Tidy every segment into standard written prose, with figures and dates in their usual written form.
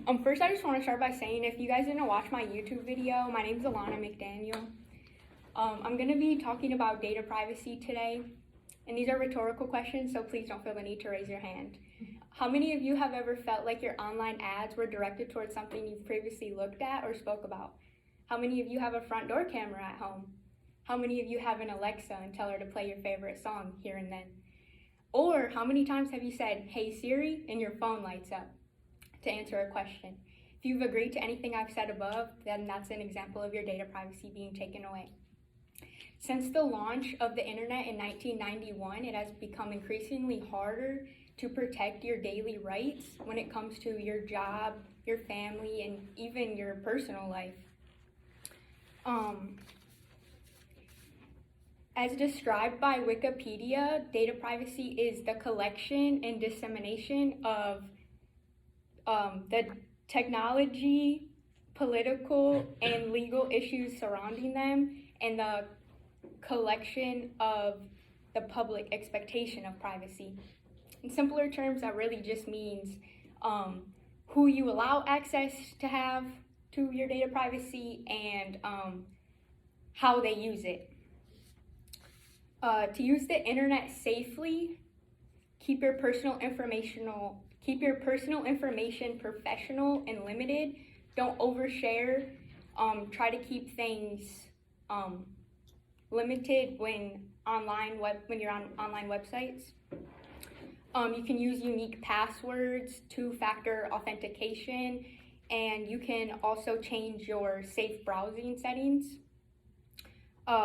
First, I just want to start by saying, if you guys didn't watch my YouTube video, my name is Alana McDaniel. I'm going to be talking about data privacy today, and these are rhetorical questions, so please don't feel the need to raise your hand. How many of you have ever felt like your online ads were directed towards something you've previously looked at or spoke about? How many of you have a front door camera at home? How many of you have an Alexa and tell her to play your favorite song here and then? Or how many times have you said, "Hey Siri," and your phone lights up to answer a question? If you've agreed to anything I've said above, then that's an example of your data privacy being taken away. Since the launch of the internet in 1991, it has become increasingly harder to protect your daily rights when it comes to your job, your family, and even your personal life. As described by Wikipedia, data privacy is the collection and dissemination of the technology, political, and legal issues surrounding them, and the collection of the public expectation of privacy. In simpler terms, that really just means who you allow access to have to your data privacy and how they use it. To use the internet safely, keep your personal information professional and limited. Don't overshare. Try to keep things limited when you're on online websites. You can use unique passwords, two-factor authentication, and you can also change your safe browsing settings.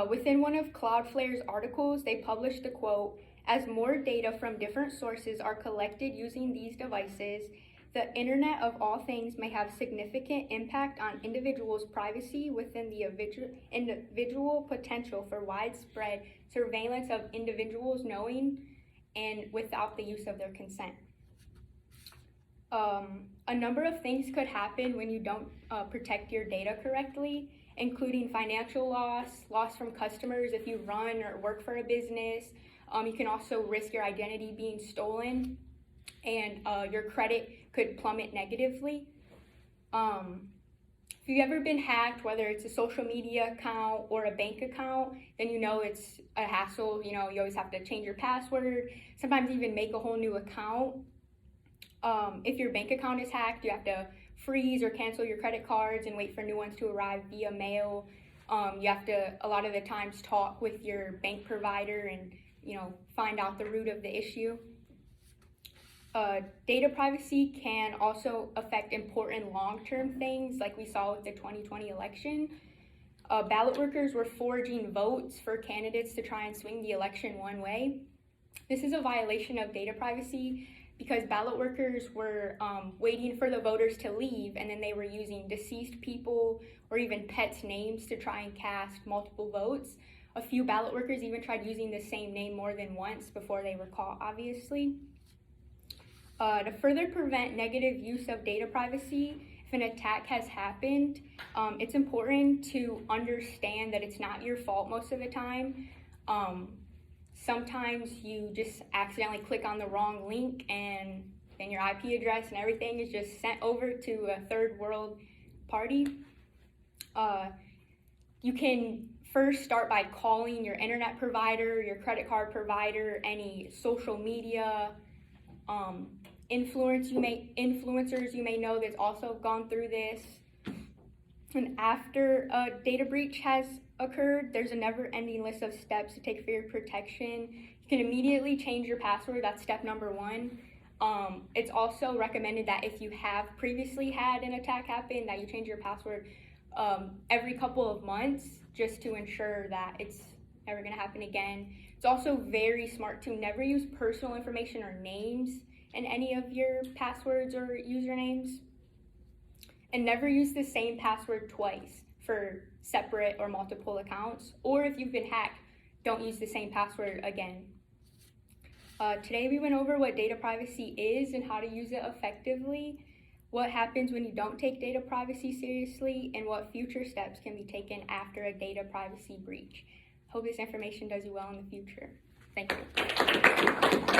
Within one of Cloudflare's articles, they published the quote, "As more data from different sources are collected using these devices, the Internet of all things may have significant impact on individuals' privacy within the individual potential for widespread surveillance of individuals knowing and without the use of their consent." A number of things could happen when you don't protect your data correctly, including financial loss from customers if you run or work for a business. You can also risk your identity being stolen, and your credit could plummet negatively. If you've ever been hacked, whether it's a social media account or a bank account, then you know it's a hassle. You always have to change your password, sometimes even make a whole new account. If your bank account is hacked, you have to freeze or cancel your credit cards and wait for new ones to arrive via mail. You have to, a lot of the times, talk with your bank provider and find out the root of the issue. Data privacy can also affect important long-term things, like we saw with the 2020 election. Ballot workers were forging votes for candidates to try and swing the election one way. This is a violation of data privacy because ballot workers were waiting for the voters to leave, and then they were using deceased people or even pets' names to try and cast multiple votes. A few ballot workers even tried using the same name more than once before they were caught, obviously. To further prevent negative use of data privacy, if an attack has happened, it's important to understand that it's not your fault most of the time. Sometimes you just accidentally click on the wrong link and then your IP address and everything is just sent over to a third world party. You can first start by calling your internet provider, your credit card provider, any social media influencers you may know that's also gone through this. And after a data breach has occurred, there's a never-ending list of steps to take for your protection. You can immediately change your password. That's step number one. It's also recommended that if you have previously had an attack happen, that you change your password every couple of months, just to ensure that it's never going to happen again. It's also very smart to never use personal information or names in any of your passwords or usernames. And never use the same password twice for separate or multiple accounts. Or if you've been hacked, don't use the same password again. Today we went over what data privacy is and how to use it effectively, what happens when you don't take data privacy seriously, and what future steps can be taken after a data privacy breach. Hope this information does you well in the future. Thank you.